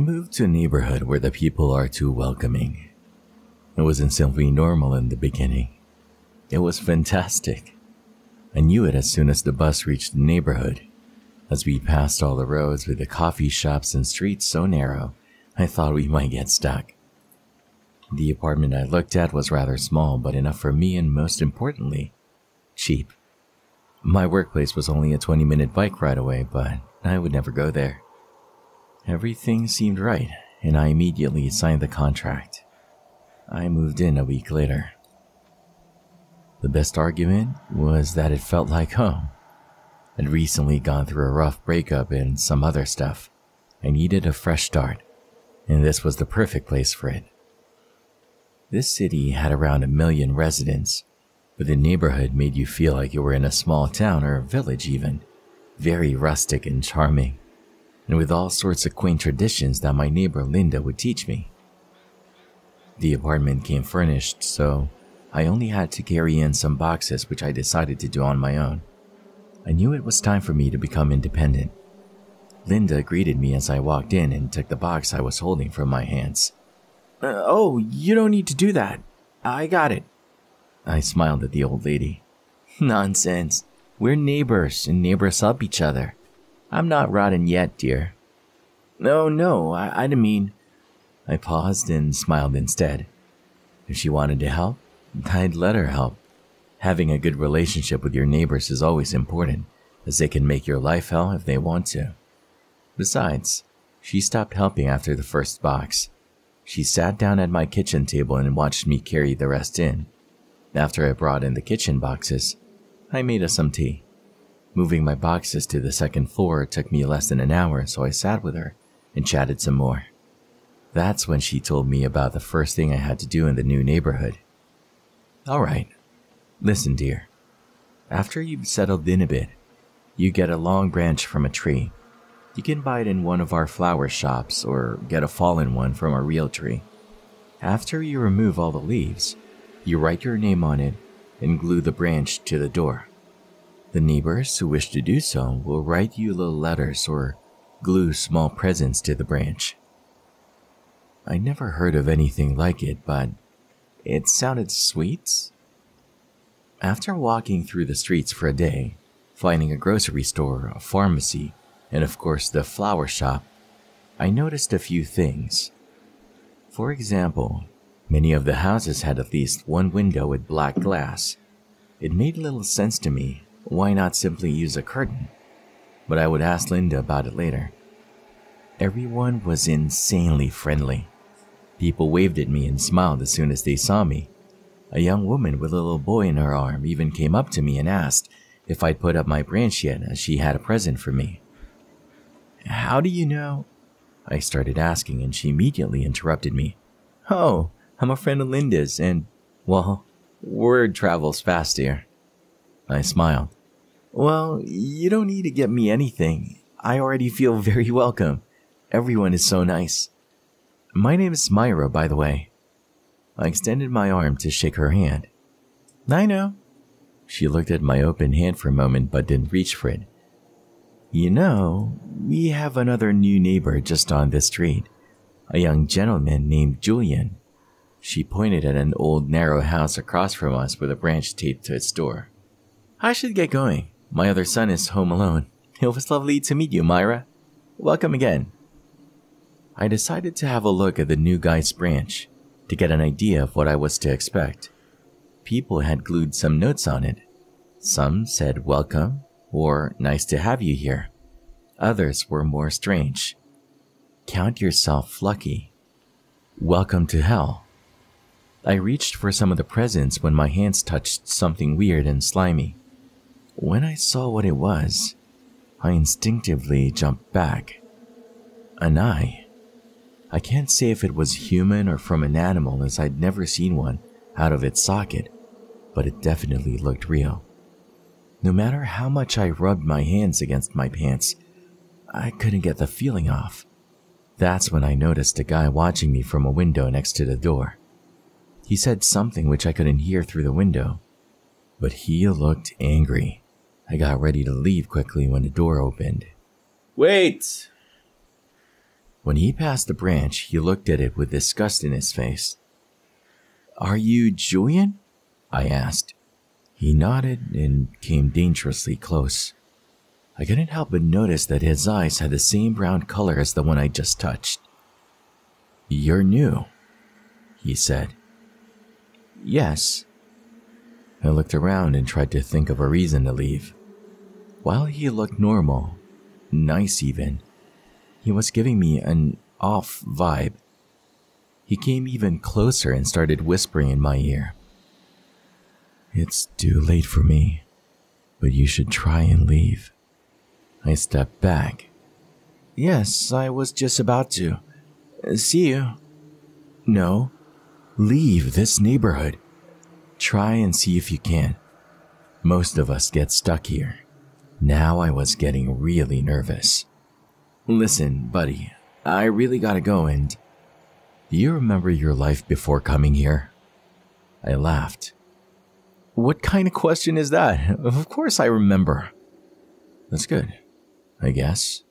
moved to a neighborhood where the people are too welcoming. It wasn't simply normal in the beginning. It was fantastic. I knew it as soon as the bus reached the neighborhood. As we passed all the roads with the coffee shops and streets so narrow, I thought we might get stuck. The apartment I looked at was rather small, but enough for me and, most importantly, cheap. My workplace was only a 20-minute bike ride away, but I would never go there. Everything seemed right, and I immediately signed the contract. I moved in a week later. The best argument was that it felt like home. I'd recently gone through a rough breakup and some other stuff. I needed a fresh start, and this was the perfect place for it. This city had around 1 million residents, but the neighborhood made you feel like you were in a small town or village even, very rustic and charming, and with all sorts of quaint traditions that my neighbor Linda would teach me. The apartment came furnished, so I only had to carry in some boxes, which I decided to do on my own. I knew it was time for me to become independent. Linda greeted me as I walked in and took the box I was holding from my hands. Oh, you don't need to do that. I got it. I smiled at the old lady. Nonsense. We're neighbors, and neighbors help each other. I'm not rotten yet, dear. No, I didn't mean... I paused and smiled instead. If she wanted to help, I'd let her help. Having a good relationship with your neighbors is always important, as they can make your life hell if they want to. Besides, she stopped helping after the first box. She sat down at my kitchen table and watched me carry the rest in. After I brought in the kitchen boxes, I made us some tea. Moving my boxes to the second floor took me less than an hour, so I sat with her and chatted some more. That's when she told me about the first thing I had to do in the new neighborhood. All right, listen, dear. After you've settled in a bit, you get a long branch from a tree. You can buy it in one of our flower shops or get a fallen one from a real tree. After you remove all the leaves, you write your name on it and glue the branch to the door. The neighbors who wish to do so will write you little letters or glue small presents to the branch. I never heard of anything like it, but it sounded sweet. After walking through the streets for a day, finding a grocery store, a pharmacy, and of course the flower shop, I noticed a few things. For example, many of the houses had at least one window with black glass. It made little sense to me. Why not simply use a curtain? But I would ask Linda about it later. Everyone was insanely friendly. People waved at me and smiled as soon as they saw me. A young woman with a little boy in her arm even came up to me and asked if I'd put up my branch yet, as she had a present for me. How do you know? I started asking, and she immediately interrupted me. Oh, I'm a friend of Linda's, and, well, word travels fast here. I smiled. Well, you don't need to get me anything. I already feel very welcome. Everyone is so nice. My name is Myra, by the way. I extended my arm to shake her hand. I know. She looked at my open hand for a moment but didn't reach for it. You know, we have another new neighbor just on this street. A young gentleman named Julian. She pointed at an old narrow house across from us with a branch taped to its door. I should get going. My other son is home alone. It was lovely to meet you, Myra. Welcome again. I decided to have a look at the new guy's branch to get an idea of what I was to expect. People had glued some notes on it. Some said welcome or nice to have you here. Others were more strange. Count yourself lucky. Welcome to hell. I reached for some of the presents when my hands touched something weird and slimy. When I saw what it was, I instinctively jumped back. An eye. I can't say if it was human or from an animal, as I'd never seen one out of its socket, but it definitely looked real. No matter how much I rubbed my hands against my pants, I couldn't get the feeling off. That's when I noticed a guy watching me from a window next to the door. He said something which I couldn't hear through the window, but he looked angry. I got ready to leave quickly when the door opened. Wait! When he passed the branch, he looked at it with disgust in his face. "Are you Julian?" I asked. He nodded and came dangerously close. I couldn't help but notice that his eyes had the same brown color as the one I just touched. "You're new," he said. "Yes." I looked around and tried to think of a reason to leave. While he looked normal, nice even, he was giving me an off vibe. He came even closer and started whispering in my ear. "It's too late for me, but you should try and leave." I stepped back. "Yes, I was just about to. See you." "No, leave this neighborhood. Try and see if you can. Most of us get stuck here." Now I was getting really nervous. "Listen, buddy, I really gotta go and... Do you remember your life before coming here?" I laughed. "What kind of question is that? Of course I remember." "That's good, I guess."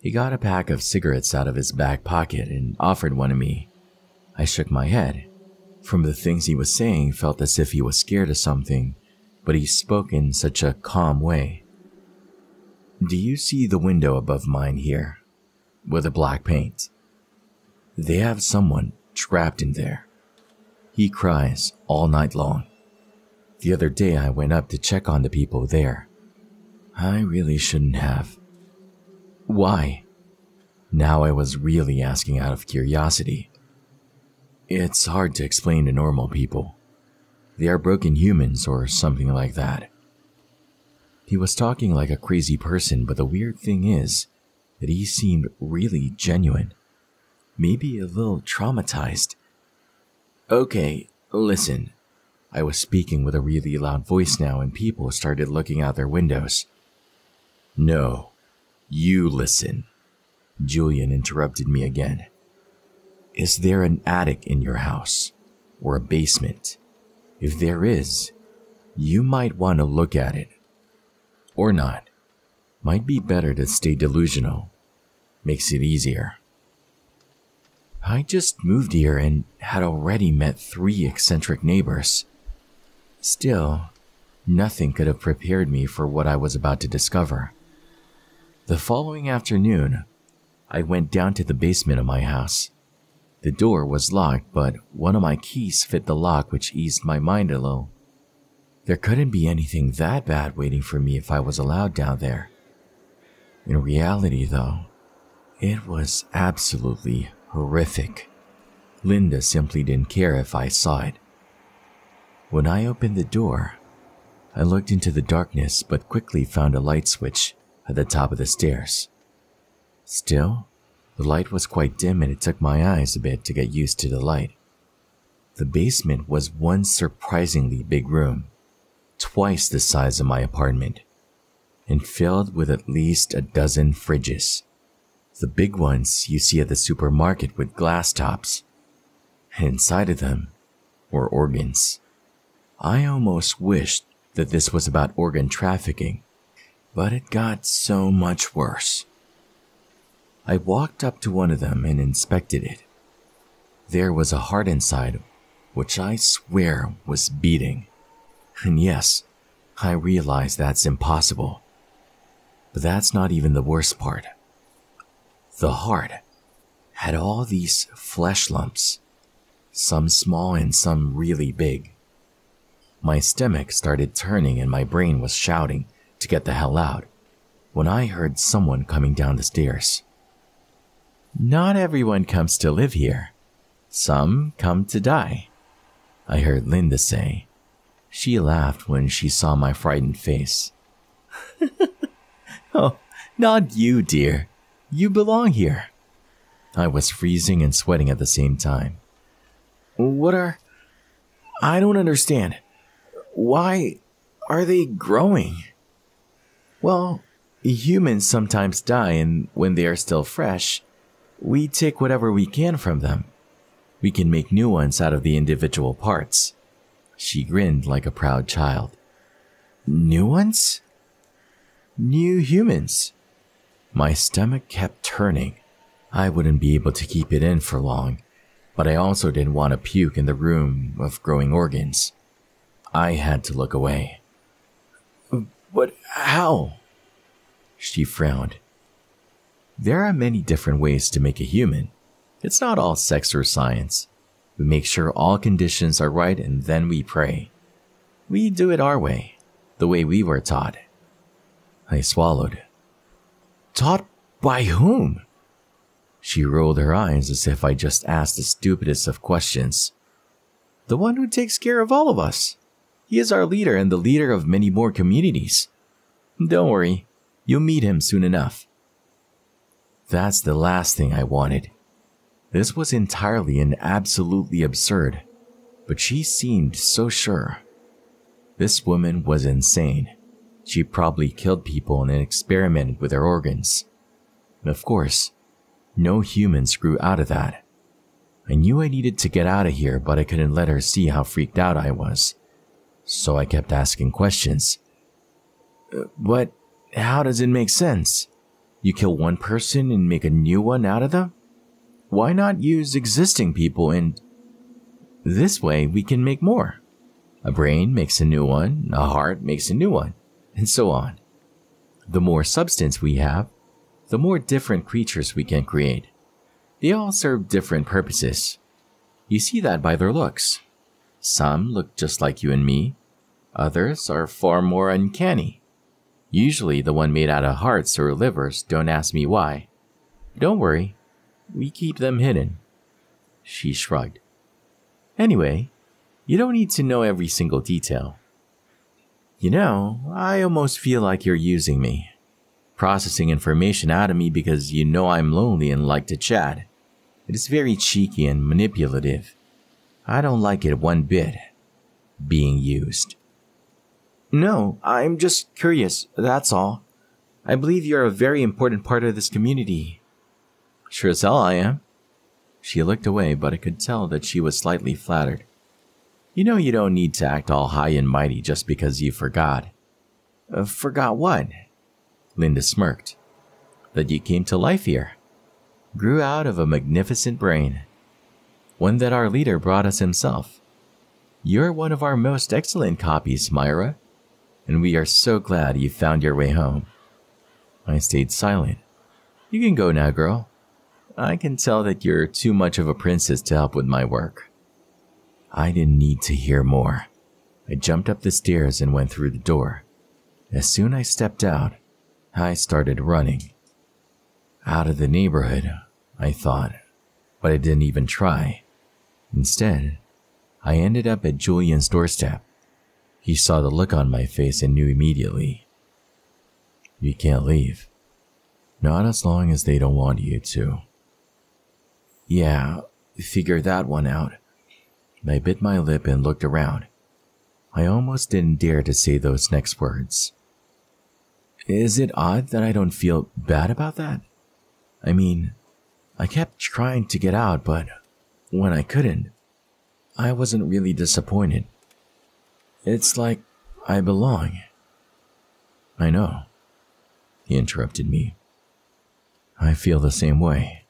He got a pack of cigarettes out of his back pocket and offered one to me. I shook my head. From the things he was saying, felt as if he was scared of something, but he spoke in such a calm way. "Do you see the window above mine here, with the black paint? They have someone trapped in there. He cries all night long. The other day I went up to check on the people there. I really shouldn't have." "Why?" Now I was really asking out of curiosity. "It's hard to explain to normal people. They are broken humans or something like that." He was talking like a crazy person, but the weird thing is that he seemed really genuine. Maybe a little traumatized. "Okay, listen." I was speaking with a really loud voice now and people started looking out their windows. "No, you listen." Julian interrupted me again. "Is there an attic in your house? Or a basement? If there is, you might want to look at it. Or not. Might be better to stay delusional. Makes it easier." I just moved here and had already met 3 eccentric neighbors. Still, nothing could have prepared me for what I was about to discover. The following afternoon, I went down to the basement of my house. The door was locked, but one of my keys fit the lock, which eased my mind a little. There couldn't be anything that bad waiting for me if I was allowed down there. In reality, though, it was absolutely horrific. Linda simply didn't care if I saw it. When I opened the door, I looked into the darkness but quickly found a light switch at the top of the stairs. Still, the light was quite dim and it took my eyes a bit to get used to the light. The basement was one surprisingly big room, twice the size of my apartment, and filled with at least a dozen fridges. The big ones you see at the supermarket with glass tops. And inside of them were organs. I almost wished that this was about organ trafficking, but it got so much worse. I walked up to one of them and inspected it. There was a heart inside, which I swear was beating. And yes, I realize that's impossible. But that's not even the worst part. The heart had all these flesh lumps, some small and some really big. My stomach started turning and my brain was shouting to get the hell out when I heard someone coming down the stairs. "Not everyone comes to live here. Some come to die," I heard Linda say. She laughed when she saw my frightened face. "Oh, not you, dear. You belong here." I was freezing and sweating at the same time. I don't understand. Why are they growing?" "Well, humans sometimes die, and when they are still fresh, we take whatever we can from them. We can make new ones out of the individual parts." She grinned like a proud child. "New ones?" "New humans." My stomach kept turning. I wouldn't be able to keep it in for long, but I also didn't want to puke in the room of growing organs. I had to look away. But how? She frowned. There are many different ways to make a human. It's not all sex or science. We make sure all conditions are right and then we pray. We do it our way, the way we were taught. I swallowed. Taught by whom? She rolled her eyes as if I just asked the stupidest of questions. The one who takes care of all of us. He is our leader and the leader of many more communities. Don't worry, you'll meet him soon enough. That's the last thing I wanted. This was entirely and absolutely absurd, but she seemed so sure. This woman was insane. She probably killed people and experimented with their organs. Of course, no humans grew out of that. I knew I needed to get out of here, but I couldn't let her see how freaked out I was. So I kept asking questions. But how does it make sense? You kill one person and make a new one out of them? Why not use existing people and... This way we can make more. A brain makes a new one, a heart makes a new one, and so on. The more substance we have, the more different creatures we can create. They all serve different purposes. You see that by their looks. Some look just like you and me. Others are far more uncanny. Usually the one made out of hearts or livers, don't ask me why. Don't worry, we keep them hidden. She shrugged. Anyway, you don't need to know every single detail. You know, I almost feel like you're using me. Processing information out of me because you know I'm lonely and like to chat. It is very cheeky and manipulative. I don't like it one bit. Being used. No, I'm just curious, that's all. I believe you're a very important part of this community. Sure as hell I am. She looked away, but I could tell that she was slightly flattered. You know you don't need to act all high and mighty just because you forgot. Forgot what? Linda smirked. That you came to life here. Grew out of a magnificent brain. One that our leader brought us himself. You're one of our most excellent copies, Myra. And we are so glad you found your way home. I stayed silent. You can go now, girl. I can tell that you're too much of a princess to help with my work. I didn't need to hear more. I jumped up the stairs and went through the door. As soon as I stepped out, I started running. Out of the neighborhood, I thought, but I didn't even try. Instead, I ended up at Julian's doorstep. He saw the look on my face and knew immediately. You can't leave. Not as long as they don't want you to. Yeah, figure that one out. I bit my lip and looked around. I almost didn't dare to say those next words. Is it odd that I don't feel bad about that? I mean, I kept trying to get out, but when I couldn't, I wasn't really disappointed. It's like I belong. I know. He interrupted me. I feel the same way.